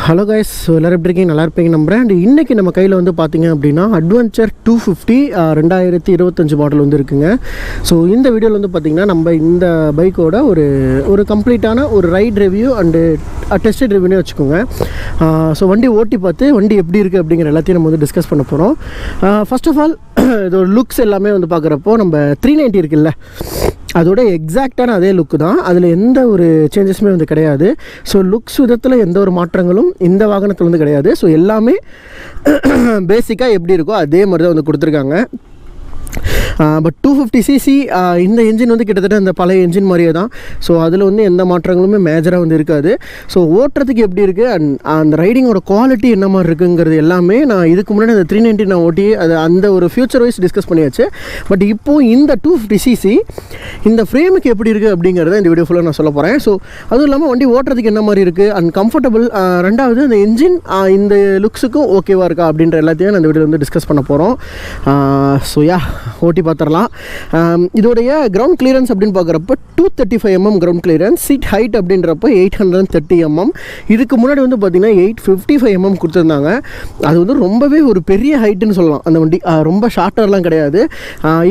Hello guys, எல்லோரும் எப்படி இருக்கீங்க? நல்லா இருப்பீங்க நம்புகிறேன். அண்ட் இன்றைக்கி நம்ம கையில் வந்து பார்த்திங்க அப்படின்னா அட்வென்ச்சர் 250 2025 மாடல் வந்து இருக்குங்க. ஸோ இந்த வீடியோவில் வந்து பார்த்திங்கன்னா நம்ம இந்த பைக்கோட ஒரு கம்ப்ளீட்டான ஒரு ரைட் ரிவ்யூ அண்டு டெஸ்ட் ரிவ்யூனே வச்சுக்கோங்க. ஸோ வண்டி ஓட்டி பார்த்து வண்டி எப்படி இருக்குது அப்படிங்கிற எல்லாத்தையும் நம்ம வந்து டிஸ்கஸ் பண்ண போகிறோம். ஃபர்ஸ்ட் ஆஃப் ஆல் இதோட லுக்ஸ் எல்லாமே வந்து பார்க்குறப்போ நம்ம 390 இருக்குல்ல, அதோட எக்ஸாக்டான அதே லுக்கு தான். அதில் எந்த ஒரு சேஞ்சஸுமே வந்து கிடையாது. ஸோ லுக்ஸ் விதத்தில் எந்த ஒரு மாற்றங்களும் இந்த வாகனத்தில் வந்து கிடையாது. ஸோ எல்லாமே பேசிக்காக எப்படி இருக்கோ அதே மாதிரி தான் வந்து கொடுத்துருக்காங்க. பட் 250cc இந்த என்ஜின் வந்து கிட்டத்தட்ட அந்த பழைய என்ஜின் மாதிரியே தான். ஸோ அதில் வந்து எந்த மாற்றங்களுமே மேஜராக வந்து இருக்காது. ஸோ ஓட்டுறதுக்கு எப்படி இருக்குது அண்ட் அந்த ரைடிங்கோட குவாலிட்டி என்ன மாதிரி இருக்குங்கிறது எல்லாமே நான் இதுக்கு முன்னாடி அந்த 390 நான் ஓட்டி அது அந்த ஒரு ஃபியூச்சர் வைஸ் டிஸ்கஸ் பண்ணியாச்சு. பட் இப்போது இந்த 250cc இந்த ஃப்ரேமுக்கு எப்படி இருக்குது அப்படிங்கிறத இந்த வீடியோ ஃபுல்லாக நான் சொல்ல போகிறேன். ஸோ அதுவும் இல்லாமல் வண்டி ஓட்டுறதுக்கு என்ன மாதிரி இருக்குது அண்ட் கம்ஃபர்டபுள், ரெண்டாவது அந்த என்ஜின் இந்த லுக்ஸுக்கும் ஓகேவாக இருக்கா அப்படின்ற எல்லாத்தையும் நான் இந்த வீடியோ வந்து டிஸ்கஸ் பண்ண போகிறோம். ஸோ ஓட்டி பார்த்துடலாம். இதோடைய கிரவுண்ட் கிளியரன்ஸ் அப்படின்னு பார்க்குறப்ப 235mm ground clearance. Seat height அப்படின்றப்ப 830mm. இதுக்கு முன்னாடி வந்து பார்த்திங்கன்னா 855mm கொடுத்துருந்தாங்க. அது வந்து ரொம்பவே ஒரு பெரிய ஹைட்டுன்னு சொல்லலாம். அந்த வண்டி ரொம்ப ஷார்ட்டர்லாம் கிடையாது.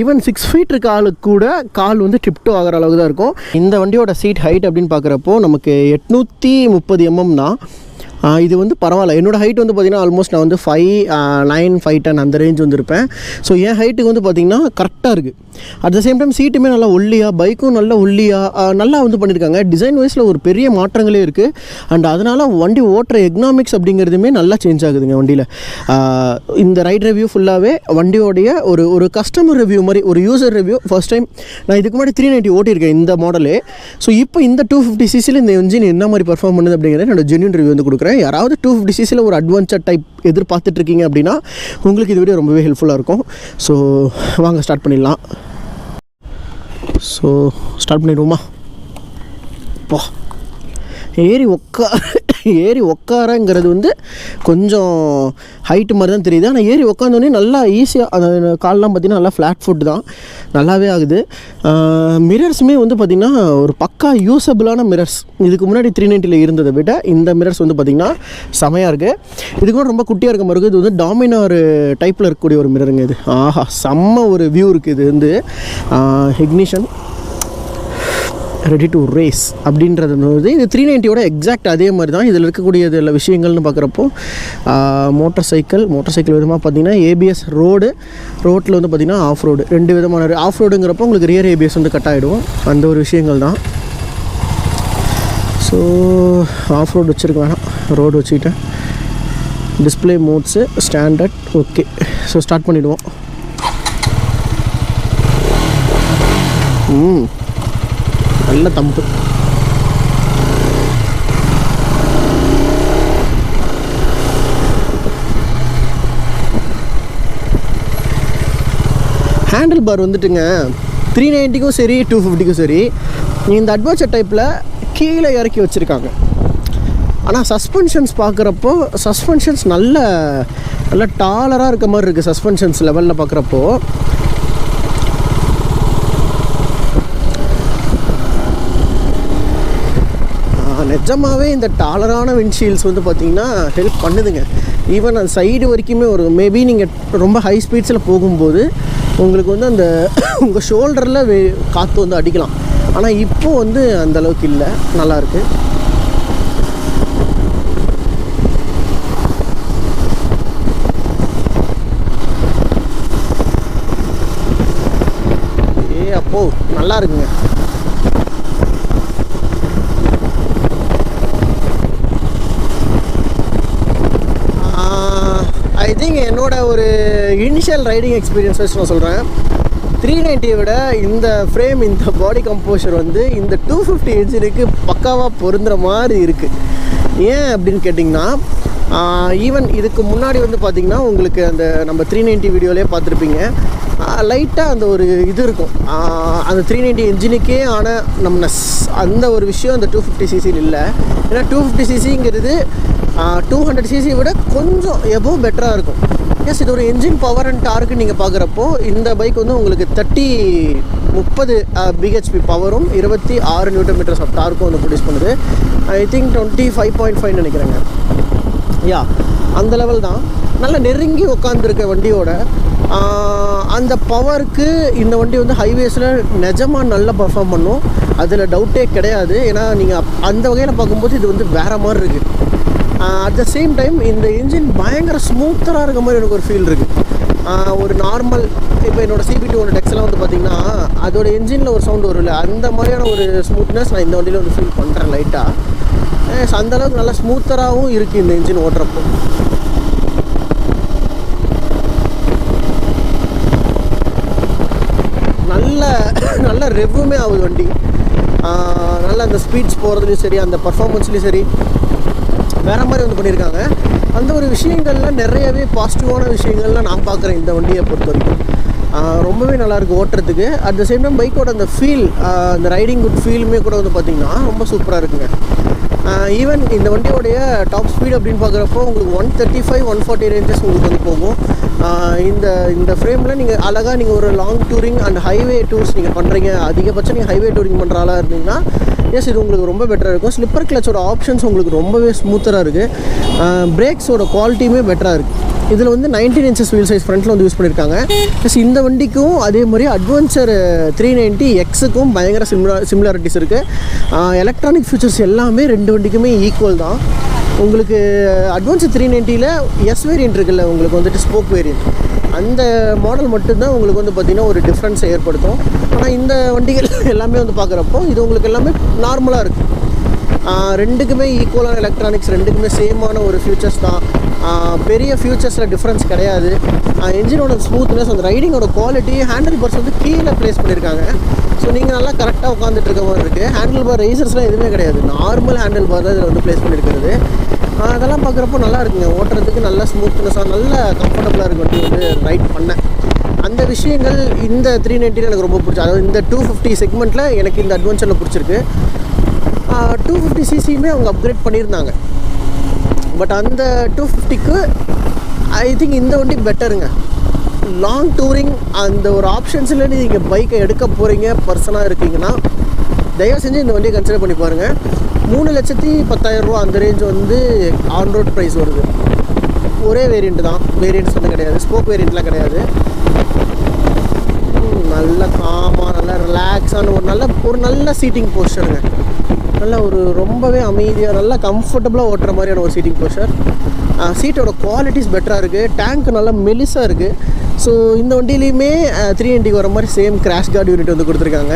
ஈவன் 6 feet இருக்க ஆளுக்கு கூட கால் வந்து டிப்டோ ஆகிற அளவுக்கு தான் இருக்கும். இந்த வண்டியோட சீட் ஹைட் அப்படின்னு பார்க்குறப்போ நமக்கு 830mm தான். இது வந்து பரவாயில்ல. என்னோடய ஹைட் வந்து பார்த்திங்கன்னா ஆல்மோஸ்ட் நான் வந்து 5'9", 5'10" அந்த ரேஞ்ச் வந்துருப்பேன். ஸோ என் ஹைட்டுக்கு வந்து பார்த்திங்கன்னா கரெக்டாக இருக்குது. அட் த சேம் டைம் சீட்டுமே நல்லா ஒல்லியாக, பைக்கும் நல்லா ஒல்லியாக நல்லா வந்து பண்ணியிருக்காங்க. டிசைன் வைஸில் ஒரு பெரிய மாற்றங்களே இருக்குது. அண்ட் அதனால் வண்டி ஓட்டுற எக்னாமிக்ஸ் அப்படிங்கிறதுமே நல்லா சேஞ்ச் ஆகுதுங்க வண்டியில். இந்த ரைட் ரிவ்யூ ஃபுல்லாகவே வண்டியோடைய ஒரு கஸ்டமர் ரிவ்யூ மாதிரி, ஒரு யூசர் ரிவ்யூ. ஃபர்ஸ்ட் டைம் நான் இதுக்கு முன்னாடி 390 ஓட்டியிருக்கேன் இந்த மாடலே. ஸோ இப்போ இந்த 250cc இந்த என்ஜின் என்ன மாதிரி பர்ஃபார்ம் பண்ணுது அப்படிங்கிறத என்னோட ஜென்யூன் ரிவ்யூ வந்து கொடுக்குறேன். யாராவது 250cc ஒரு அட்வென்ச்சர் டைப் எதிர்பார்த்துட்ருக்கீங்க அப்படின்னா உங்களுக்கு இது வீடியோ ரொம்பவே ஹெல்ப்ஃபுல்லாக இருக்கும். ஸோ வாங்க ஸ்டார்ட் பண்ணிடலாம். ஸோ ஸ்டார்ட் பண்ணிடுவோமா? போ ஏறி உட்காரங்கிறது வந்து கொஞ்சம் ஹைட்டு மாதிரி தான் தெரியுது. ஆனால் ஏறி உட்காந்தோடனே நல்லா ஈஸியாக அந்த கால்லாம் பார்த்திங்கன்னா நல்லா ஃப்ளாட் ஃபுட் தான், நல்லாவே ஆகுது. மிரர்ஸுமே வந்து பார்த்திங்கன்னா ஒரு பக்கா யூஸபிளான மிரர்ஸ். இதுக்கு முன்னாடி 390 இருந்ததை விட இந்த மிரர்ஸ் வந்து பார்த்திங்கன்னா செமையாக இருக்குது. இது கூட ரொம்ப குட்டியாக இருக்க மாதிரி இருக்குது. இது வந்து டாமினார் டைப்பில் இருக்கக்கூடிய ஒரு மிரருங்க. இது செம்ம ஒரு வியூ இருக்குது. இது வந்து இக்னிஷன் ரெடி டு ரேஸ் அப்படின்றது வந்து இது 390யோட எக்ஸாக்ட் அதே மாதிரி தான். இதில் இருக்கக்கூடிய எல்லா விஷயங்கள்னு பார்க்குறப்போ மோட்டார் சைக்கிள் விதமாக பார்த்திங்கன்னா ஏபிஎஸ் ரோட்டில் வந்து பார்த்திங்கன்னா ஆஃப் ரோடு, 2 விதமான. ஆஃப் ரோடுங்கிறப்போ உங்களுக்கு ரியர் ஏபிஎஸ் வந்து கட் ஆகிடும். அந்த ஒரு விஷயங்கள் தான். ஸோ ஆஃப் ரோடு வச்சுருக்க வேணாம், ரோடு வச்சுக்கிட்டேன். Display modes standard. Okay, so start பண்ணிவிடுவோம். நல்ல தம்பு. ஹேண்டில் பார் வந்துட்டுங்க 390க்கும் சரி 250க்கும் சரி இந்த அட்வென்ச்சர் டைப்பில் கீழே இறக்கி வச்சுருக்காங்க. ஆனால் சஸ்பென்ஷன்ஸ் பார்க்குறப்போ சஸ்பென்ஷன்ஸ் நல்ல டாலராக இருக்க மாதிரி இருக்குது. சஸ்பென்ஷன்ஸ் லெவலில் பார்க்குறப்போ நிஜமாகவே இந்த டாலரான விண்ட்ஷீல்ட்ஸ் வந்து பார்த்திங்கன்னா ஹெல்ப் பண்ணுதுங்க. ஈவன் அந்த சைடு வரைக்குமே ஒரு மேபி நீங்கள் ரொம்ப ஹை ஸ்பீட்ஸில் போகும்போது உங்களுக்கு வந்து அந்த உங்கள் ஷோல்டரில் காற்று வந்து அடிக்கலாம். ஆனால் இப்போது வந்து அந்தளவுக்கு இல்லை, நல்லாயிருக்கு. அப்போது நல்லா இருக்குங்க. ஐ திங்க் என்னோட ஒரு இனிஷியல் ரைடிங் எக்ஸ்பீரியன்ஸ் வச்சு நான் சொல்கிறேன். 390 விட இந்த ஃப்ரேம், இந்த பாடி கம்போஷர் வந்து இந்த 250 என்ஜினுக்கு பக்காவாக பொருந்துகிற மாதிரி இருக்குது. ஏன் அப்படின்னு கேட்டிங்கன்னா, ஈவன் இதுக்கு முன்னாடி வந்து பார்த்திங்கன்னா உங்களுக்கு அந்த நம்ம 390 வீடியோலேயே பார்த்துருப்பீங்க, லைட்டாக அந்த ஒரு இது இருக்கும். அந்த 390 என்ஜினுக்கே ஆனால் நம்மனஸ் அந்த ஒரு விஷயம் அந்த 250cc இல்லை. ஏன்னா 250ccங்கிறது 200cc விட கொஞ்சம் எபோவ் பெட்டராக இருக்கும். எஸ், இது ஒரு என்ஜின் பவர் அண்ட் டார்க்கு நீங்கள் பார்க்குறப்போ இந்த பைக் வந்து உங்களுக்கு 30 30 பிஹெச்பி பவரும் 26 நியூட்டன் மீட்டர்ஸ் ஆஃப் டார்க்கும் வந்து ப்ரொடியூஸ் பண்ணுது. ஐ திங்க் 25.5 நினைக்கிறேங்க. யா, அந்த லெவல் தான். நல்லா நெருங்கி உட்காந்துருக்க வண்டியோட அந்த பவருக்கு இந்த வண்டி வந்து ஹைவேஸில் நிஜமாக நல்லா பர்ஃபார்ம் பண்ணும், அதில் டவுட்டே கிடையாது. ஏன்னா நீங்கள் அந்த வகையில் பார்க்கும்போது இது வந்து வேறு மாதிரி இருக்குது. அட் த சேம் டைம் இந்த இன்ஜின் பயங்கர ஸ்மூத்தராக இருக்க மாதிரி எனக்கு ஒரு ஃபீல் இருக்குது. ஒரு நார்மல் இப்போ என்னோடய CB200 டெக்ஸ்லாம் வந்து பார்த்திங்கன்னா அதோட இன்ஜினில் ஒரு சவுண்டு வரும் இல்லை, அந்த மாதிரியான ஒரு ஸ்மூத்னஸ் நான் இந்த வண்டியில் வந்து ஃபீல் பண்ணுறேன் லைட்டாக. அந்தளவுக்கு நல்லா ஸ்மூத்தராகவும் இருக்குது இந்த இன்ஜின் ஓட்டுறப்போ. நல்ல ரெவ்வுமே ஆகுது வண்டி. நல்லா அந்த ஸ்பீட்ஸ் போகிறதுலையும் சரி, அந்த பர்ஃபார்மன்ஸ்லேயும் சரி வேறு மாதிரி வந்து பண்ணியிருக்காங்க. அந்த ஒரு விஷயங்கள்லாம் நிறையவே பாசிட்டிவான விஷயங்கள்லாம் நான் பார்க்குறேன் இந்த வண்டியை பொறுத்த வரைக்கும். ரொம்பவே நல்லாயிருக்கு ஓட்டுறதுக்கு. அட் த சேம் டைம் பைக்கோட அந்த ஃபீல், அந்த ரைடிங் குட் ஃபீலுமே கூட வந்து பார்த்திங்கன்னா ரொம்ப சூப்பராக இருக்குங்க. ஈவன் இந்த வண்டியோடைய டாப் ஸ்பீட் அப்படின்னு பார்க்குறப்போ உங்களுக்கு 135 140 ரேஞ்சஸ் உங்களுக்கு வந்து போகும். இந்த ஃப்ரேமில் நீங்கள் அழகாக நீங்கள் ஒரு long touring and highway tours நீங்கள் பண்ணுறீங்க, அதிகபட்சம் நீங்கள் ஹைவே டூரிங் பண்ணுற ஆளாக இருந்தீங்கன்னா எஸ் இது உங்களுக்கு ரொம்ப பெட்டராக இருக்கும். ஸ்லிப்பர் கிளச்சோட ஆப்ஷன்ஸ் உங்களுக்கு ரொம்பவே ஸ்மூத்தராக இருக்குது. பிரேக்ஸோட குவாலிட்டியுமே பெட்டராக இருக்குது. இதில் வந்து 19 inches வீல் சைஸ் ஃப்ரண்ட்டில் வந்து யூஸ் பண்ணியிருக்காங்க. ப்ளஸ் இந்த வண்டிக்கும் அதே மாதிரி அட்வென்ச்சர் 390Xக்கும் பயங்கர சிமிலாரிட்டிஸ் இருக்குது. எலக்ட்ரானிக் ஃபீச்சர்ஸ் எல்லாமே ரெண்டு வண்டிக்குமே ஈக்குவல் தான். உங்களுக்கு அட்வான்ஸ் 390ல் எஸ் வேரியன்ட் இருக்குல்ல, உங்களுக்கு வந்துட்டு ஸ்போக் வேரியன்ட், அந்த மாடல் மட்டும்தான் உங்களுக்கு வந்து பார்த்திங்கன்னா ஒரு டிஃப்ரென்ஸை ஏற்படுத்தும். ஆனால் இந்த வண்டிகள் எல்லாமே வந்து பார்க்குறப்போ இது உங்களுக்கு எல்லாமே நார்மலாக இருக்குது. ரெண்டுக்குமே ஈக்குவலான எலக்ட்ரானிக்ஸ், ரெண்டுக்குமே சேமான ஒரு ஃபியூச்சர்ஸ் தான். பெரிய ஃபியூச்சர்ஸில் டிஃப்ரென்ஸ் கிடையாது. என்ஜினோட ஸ்மூத்னஸ், அந்த ரைடிங்கோட குவாலிட்டி, ஹேண்டில் பார்ஸ் வந்து கீழே ப்ளேஸ் பண்ணியிருக்காங்க. ஸோ நீங்கள் நல்லா கரெக்டாக உட்காந்துட்டு இருக்க மாதிரி இருக்குது. ஹேண்டில் பார் ரேசர்ஸ்லாம் எதுவுமே கிடையாது, நார்மல் ஹேண்டில் பார் தான் இதில் வந்து ப்ளேஸ் பண்ணியிருக்கிறது. அதெல்லாம் பார்க்குறப்போ நல்லா இருக்குங்க, ஓட்டுறதுக்கு நல்ல ஸ்மூத்னஸாக நல்ல கம்ஃபர்டபுளாக இருக்குது வண்டி வந்து ரைட் பண்ணேன். அந்த விஷயங்கள் இந்த 390 எனக்கு ரொம்ப பிடிச்சி. அதாவது இந்த 250 செக்மெண்ட்டில் எனக்கு இந்த அட்வென்ச்சரில் பிடிச்சிருக்கு. 250cc அவங்க அப்கிரேட் பண்ணியிருந்தாங்க. பட் அந்த 250க்கு ஐ திங்க் இந்த வண்டி பெட்டருங்க. லாங் டூரிங் அந்த ஒரு ஆப்ஷன்ஸில் நீங்கள் பைக்கை எடுக்க போகிறீங்க, பர்சனாக இருக்கீங்கன்னா தயவு செஞ்சு இந்த வண்டியை கன்சிடர் பண்ணி பாருங்கள். 3,10,000 ரூபா அந்த ரேஞ்ச் வந்து ஆன் ரோட் ப்ரைஸ் வருது. ஒரே வேரியண்ட்டு தான், வேரியண்ட்ஸ் வந்து கிடையாது, ஸ்போக் வேரியண்ட்லாம் கிடையாது. நல்ல காமாக நல்ல ரிலாக்ஸான ஒரு நல்ல சீட்டிங் போஸ்டருங்க. நல்லா ஒரு ரொம்பவே அமைதியாக நல்லா கம்ஃபர்டபுளாக ஓட்டுற மாதிரியான ஒரு சீட்டிங் போஸ்டர். சீட்டோட குவாலிட்டிஸ் பெட்டராக இருக்குது. டேங்க் நல்லா மெலிசாக இருக்குது. ஸோ இந்த வண்டியிலையுமே 390க்கு வர மாதிரி சேம் கிராஷ் கார்டு யூனிட் வந்து கொடுத்துருக்காங்க.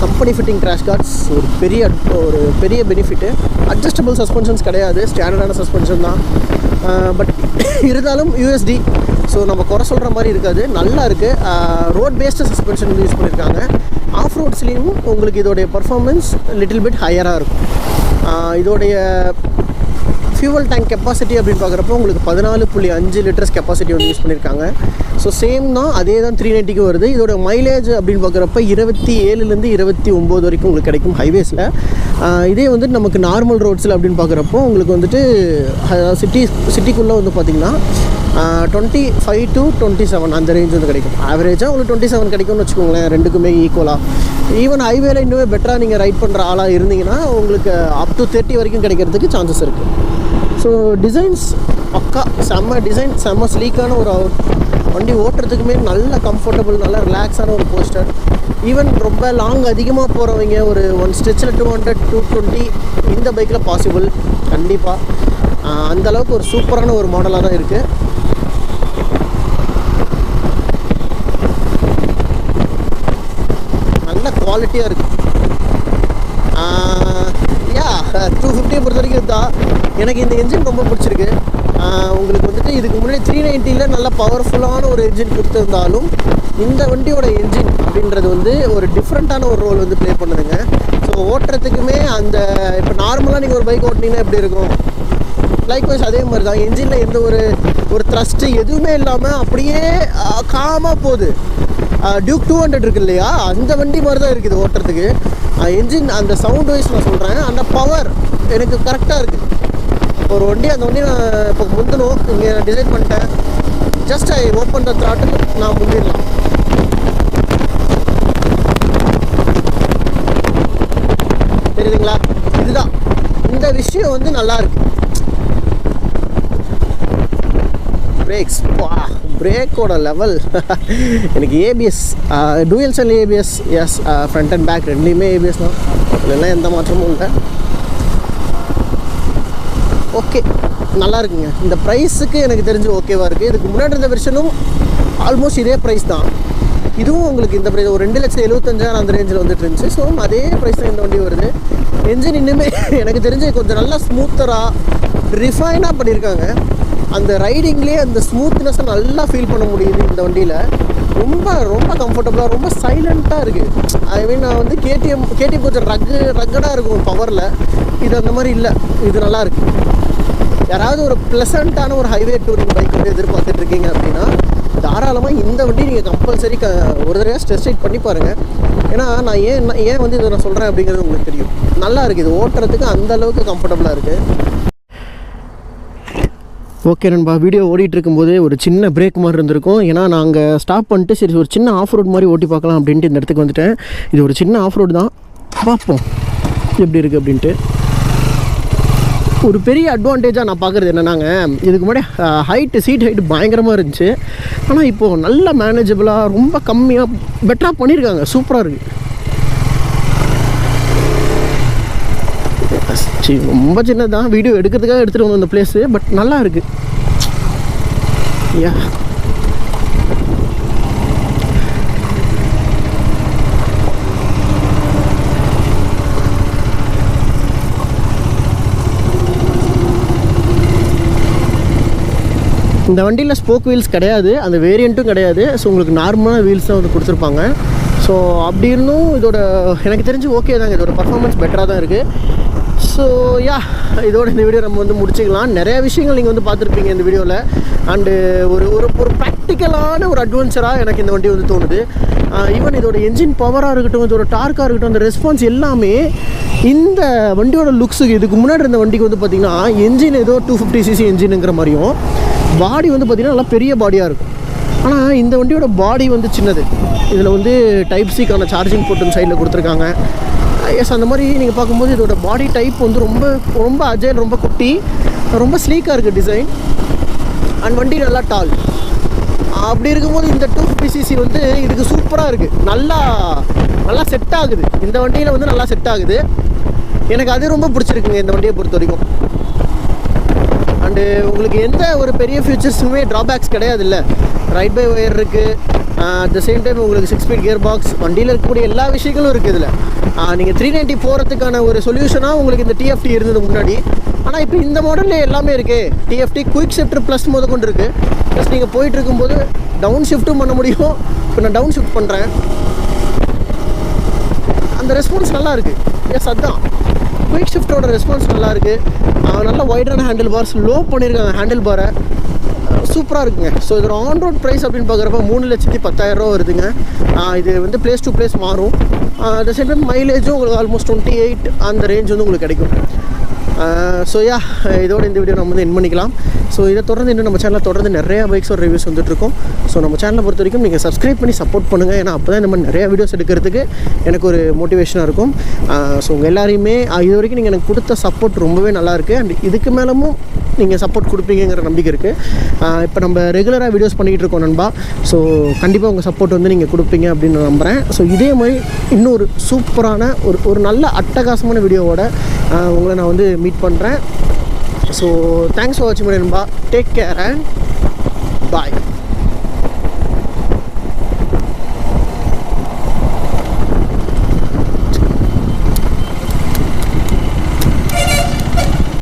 கம்பெனி ஃபிட்டிங் கிராஷ் கார்ட்ஸ் ஒரு பெரிய பெனிஃபிட்டு. அட்ஜஸ்டபிள் சஸ்பென்ஷன்ஸ் கிடையாது, ஸ்டாண்டர்டான சஸ்பென்ஷன் தான். பட் இருந்தாலும் யூஎஸ்டி, ஸோ நம்ம குறை சொல்கிற மாதிரி இருக்காது, நல்லா இருக்குது. ரோட் பேஸ்டு சஸ்பென்ஷன் யூஸ் பண்ணியிருக்காங்க. ஆஃப் ரோட்ஸ்லேயும் உங்களுக்கு இதோடைய பர்ஃபார்மன்ஸ் லிட்டில் பிட் ஹையராக இருக்கும். இதோடைய ஃபியூவல் டேங்க் கெப்பாசிட்டி அப்படின்னு பார்க்குறப்போ உங்களுக்கு 14.5 லிட்டர்ஸ் கெப்பாசிட்டி வந்து யூஸ் பண்ணியிருக்காங்க. ஸோ சேம் தான், அதே தான் 390க்கு வருது. இதோட மைலேஜ் அப்படின்னு பார்க்குறப்ப 27லேருந்து 29 வரைக்கும் உங்களுக்கு கிடைக்கும் ஹைவேஸில். இதே வந்து நமக்கு நார்மல் ரோட்ஸில் அப்படின்னு பார்க்குறப்போ உங்களுக்கு வந்துட்டு சிட்டிக்குள்ளே வந்து பார்த்திங்கன்னா 25 to 27 அந்த ரேஞ்ச் வந்து கிடைக்கும். ஆவரேஜாக உங்களுக்கு 27 கிடைக்கும்னு வச்சுக்கோங்களேன், ரெண்டுக்குமே ஈக்குவலாக. ஈவன் ஹைவேல இன்னுமே பெட்டராக நீங்கள் ரைட் பண்ணுற ஆளாக இருந்தீங்கன்னா உங்களுக்கு அப் டு 30 வரைக்கும் கிடைக்கிறதுக்கு சான்சஸ் இருக்குது. ஸோ டிசைன்ஸ் பக்கா செம்ம டிசைன், செம்ம ஸ்லீக்கான ஒரு வண்டி, ஓட்டுறதுக்குமே நல்ல கம்ஃபர்டபுள், நல்ல ரிலாக்ஸான ஒரு போஸ்டர். ஈவன் ரொம்ப லாங் அதிகமாக போகிறவங்க ஒரு ஒன் ஸ்ட்ரெச்சில் 200 220 இந்த பைக்கில் பாசிபிள் கண்டிப்பாக. அந்தளவுக்கு ஒரு சூப்பரான ஒரு மாடலாக தான் இருக்குது. நல்ல குவாலிட்டியாக இருக்குது. 250 பொறுத்த வரைக்கும் இருந்தால் எனக்கு இந்த என்ஜின் ரொம்ப பிடிச்சிருக்கு. உங்களுக்கு வந்துட்டு இதுக்கு முன்னாடி 390ல் நல்ல பவர்ஃபுல்லான ஒரு என்ஜின் கொடுத்துருந்தாலும் இந்த வண்டியோட என்ஜின் அப்படின்றது வந்து ஒரு டிஃப்ரெண்ட்டான ஒரு ரோல் வந்து ப்ளே பண்ணுதுங்க. ஸோ ஓட்டுறதுக்குமே அந்த இப்போ நார்மலாக நீங்கள் ஒரு பைக் ஓட்டினீங்கன்னா எப்படி இருக்கும், லைக்வைஸ் அதே மாதிரி தான். என்ஜினில் எந்த ஒரு த்ரஸ்ட்டு எதுவுமே இல்லாமல் அப்படியே காமாக போகுது. டியூக் 200 இருக்கு இல்லையா, அந்த வண்டி மாதிரி தான் இருக்குது ஓட்டுறதுக்கு. என்ஜின் அந்த சவுண்ட் வைஸ் நான் சொல்கிறேன், அந்த பவர் எனக்கு கரெக்டாக இருக்குது. ஒரு வண்டி அந்த வண்டி நான் இப்போ முந்தணும் இங்கே டிசைட் பண்ணிட்டேன், just I open the throttle நான் முந்திடலாம். தெரியுதுங்களா? இதுதான் இந்த விஷயம் வந்து நல்லாயிருக்கு. பிரேக்ஸ், பிரேக்கோட லெவல். எனக்கு ABS, dual cell ABS, yes, front and back ரெண்டுலேயுமே ஏபிஎஸ் தான், இல்லைன்னா எந்த மாற்றமும் இல்லை. ஓகே, நல்லா இருக்குங்க. இந்த ப்ரைஸுக்கு எனக்கு தெரிஞ்சு ஓகேவாக இருக்குது. இதுக்கு முன்னாடி இருந்த வெர்ஷனும் ஆல்மோஸ்ட் இதே ப்ரைஸ் தான். இதுவும் உங்களுக்கு இந்த ப்ரைஸ் ஒரு 2,75,000 அந்த ரேஞ்சில் வந்துட்டு இருந்துச்சு. ஸோ அதே ப்ரைஸ் தான் இந்த வண்டி வருது. என்ஜின் இன்னுமே எனக்கு தெரிஞ்சு கொஞ்சம் நல்லா ஸ்மூத்தராக ரிஃபைனாக பண்ணியிருக்காங்க. அந்த ரைடிங்லேயே அந்த ஸ்மூத்னஸை நல்லா ஃபீல் பண்ண முடியுது இந்த வண்டியில். ரொம்ப ரொம்ப கம்ஃபர்டபுளாக, ரொம்ப சைலண்ட்டாக இருக்குது. ஐ மீன், நான் வந்து கேடிஎம் கொஞ்சம் ரக்கடாக இருக்கும் பவரில். இது அந்த மாதிரி இல்லை, இது நல்லாயிருக்கு. யாராவது ஒரு ப்ளசண்ட்டான ஒரு ஹைவே டூரிங் பைக் வந்து எதிர்பார்த்துட்ருக்கீங்க அப்படின்னா தாராளமாக இந்த வண்டி நீங்கள் கம்பல்சரி ஒரு தடவை டெஸ்ட் ரைட் பண்ணி பாருங்கள். ஏன்னா நான் ஏன் வந்து இதை நான் சொல்கிறேன் அப்படிங்கிறது உங்களுக்கு தெரியும். நல்லா இருக்குது, இது ஓட்டுறதுக்கு அந்தளவுக்கு கம்ஃபர்டபுளாக இருக்குது. ஓகே நண்பா, வீடியோ ஓடிட்டு இருக்கும்போது ஒரு சின்ன பிரேக் மாதிரி இருந்திருக்கும். ஏன்னா நாங்கள் ஸ்டாப் பண்ணிட்டு சரி ஒரு சின்ன ஆஃப் ரோட் மாதிரி ஓட்டி பார்க்கலாம் அப்படின்ட்டு இந்த இடத்துக்கு வந்துட்டேன். இது ஒரு சின்ன ஆஃப் ரோடு தான், பார்ப்போம் எப்படி இருக்குது அப்படின்ட்டு. ஒரு பெரிய அட்வான்டேஜாக நான் பார்க்குறது என்னன்னாங்க, இதுக்கு முன்னாடி சீட் ஹைட்டு பயங்கரமாக இருந்துச்சு. ஆனால் இப்போது நல்ல மேனேஜபிளாக, ரொம்ப கம்மியாக, பெட்டராக பண்ணியிருக்காங்க. சூப்பராக இருக்குது. ரொம்ப சின்னதான், வீடியோ எடுக்கிறதுக்காக எடுத்துகிட்டு வந்தோம் அந்த பிளேஸு. பட் நல்லா இருக்குது. யா, இந்த வண்டியில் ஸ்போக் வீல்ஸ் கிடையாது, அந்த வேரியண்ட்டும் கிடையாது. ஸோ உங்களுக்கு நார்மலான வீல்ஸ் தான் வந்து கொடுத்துருப்பாங்க. ஸோ அப்படி இருந்தும் இதோட எனக்கு தெரிஞ்சு ஓகே தாங்க, இதோட பர்ஃபார்மன்ஸ் பெட்டராக தான் இருக்குது. ஸோ யா, இதோட இந்த வீடியோ நம்ம வந்து முடிச்சுக்கலாம். நிறையா விஷயங்கள் நீங்கள் வந்து பார்த்துருப்பீங்க இந்த வீடியோவில். அண்டு ஒரு ஒரு ப்ராக்டிக்கலான ஒரு அட்வென்ச்சராக எனக்கு இந்த வண்டி வந்து தோணுது. ஈவன் இதோட என்ஜின் பவராக இருக்கட்டும், இதோட டார்க்காக இருக்கட்டும், அந்த ரெஸ்பான்ஸ் எல்லாமே இந்த வண்டியோட லுக்ஸுக்கு, இதுக்கு முன்னாடி இருந்த வண்டிக்கு வந்து பார்த்திங்கன்னா என்ஜின் ஏதோ 250cc என்ஜினுங்கிற மாதிரியும், பாடி வந்து பார்த்திங்கன்னா நல்லா பெரிய பாடியாக இருக்கும். ஆனால் இந்த வண்டியோட பாடி வந்து சின்னது. இதில் வந்து டைப் சிக்கான சார்ஜிங் போர்ட் சைடில் கொடுத்துருக்காங்க. எஸ், அந்த மாதிரி நீங்கள் பார்க்கும்போது இதோட பாடி டைப் வந்து ரொம்ப ரொம்ப அஜைல், ரொம்ப குட்டி, ரொம்ப ஸ்லீக்காக இருக்குது டிசைன். அண்ட் வண்டி நல்லா டால். அப்படி இருக்கும்போது இந்த 250cc வந்து இதுக்கு சூப்பராக இருக்குது. நல்லா செட் ஆகுது. இந்த வண்டியில் வந்து நல்லா செட் ஆகுது. எனக்கு அது ரொம்ப பிடிச்சிருக்குங்க இந்த வண்டியை பொறுத்த வரைக்கும். அண்டு உங்களுக்கு எந்த ஒரு பெரிய ஃபியூச்சர்ஸுமே ட்ராபேக்ஸ் கிடையாது. இல்லை, ரைட் பை ஒயர் இருக்குது. அட் த சேம் டைம் உங்களுக்கு 6 ஸ்பீட் கியர் பாக்ஸ், வண்டியில் இருக்கக்கூடிய எல்லா விஷயங்களும் இருக்குது இதில். நீங்கள் 390 போகிறதுக்கான ஒரு சொல்யூஷனாக உங்களுக்கு இந்த டிஎஃப்டி இருந்தது முன்னாடி. ஆனால் இப்போ இந்த மாடலில் எல்லாமே இருக்குது. டிஎஃப்டி குயிக் ஷிஃப்ட் ப்ளஸ் முத கொண்டு இருக்குது. ப்ளஸ் நீங்கள் போயிட்டு இருக்கும்போது டவுன் ஷிஃப்ட்டும் பண்ண முடியும். இப்போ நான் டவுன் ஷிஃப்ட் பண்ணுறேன், அந்த ரெஸ்பான்ஸ் நல்லா இருக்குது. எஸ், அதுதான் குயிக் ஷிஃப்ட்டோட ரெஸ்பான்ஸ் நல்லா இருக்குது. நல்லா வைடரான ஹேண்டில் பார்ஸ், லோ பண்ணியிருக்காங்க ஹேண்டில் பாரை, சூப்பராக இருக்குங்க. ஸோ இதோட ஆன் ரோட் ப்ரைஸ் அப்படின்னு பார்க்குறப்ப 3,10,000 வருதுங்க. இது வந்து பிளேஸ் டு பிளேஸ் மாறும். அட் த சேம் டைம் மைலேஜும் உங்களுக்கு ஆல்மோஸ்ட் 28 அந்த ரேஞ்ச் வந்து உங்களுக்கு கிடைக்கும். ஸோ யா, இதோட இந்த வீடியோ நம்ம வந்து என் பண்ணிக்கலாம். ஸோ இதை தொடர்ந்து இன்னும் நம்ம சேனலில் தொடர்ந்து நிறையா பைக்ஸோட ரிவ்யூஸ் வந்துட்டுருக்கோம். ஸோ நம்ம சேனலை பொறுத்த வரைக்கும் நீங்கள் சப்ஸ்கிரைப் பண்ணி சப்போர்ட் பண்ணுங்கள். ஏன்னா அப்போ தான் இந்த மாதிரி நிறையா வீடியோஸ் எடுக்கிறதுக்கு எனக்கு ஒரு மோட்டிவேஷனாக இருக்கும். ஸோ உங்கள் எல்லாரையுமே இது வரைக்கும் நீங்கள் எனக்கு கொடுத்த சப்போர்ட் ரொம்பவே நல்லாயிருக்கு. அண்ட் இதுக்கு மேலமும் நீங்கள் சப்போர்ட் கொடுப்பீங்கிற நம்பிக்கை இருக்குது. இப்போ நம்ம ரெகுலராக வீடியோஸ் பண்ணிகிட்டு இருக்கோம் நண்பா. ஸோ கண்டிப்பாக உங்கள் சப்போர்ட் வந்து நீங்கள் கொடுப்பீங்க அப்படின்னு நான் நம்புகிறேன். ஸோ இதே மாதிரி இன்னொரு சூப்பரான ஒரு நல்ல அட்டகாசமான வீடியோவோட உங்களை நான் வந்து மீட் பண்ணுறேன். ஸோ தேங்க்ஸ் ஃபார் வாட்சிங் நண்பா. Take care and bye.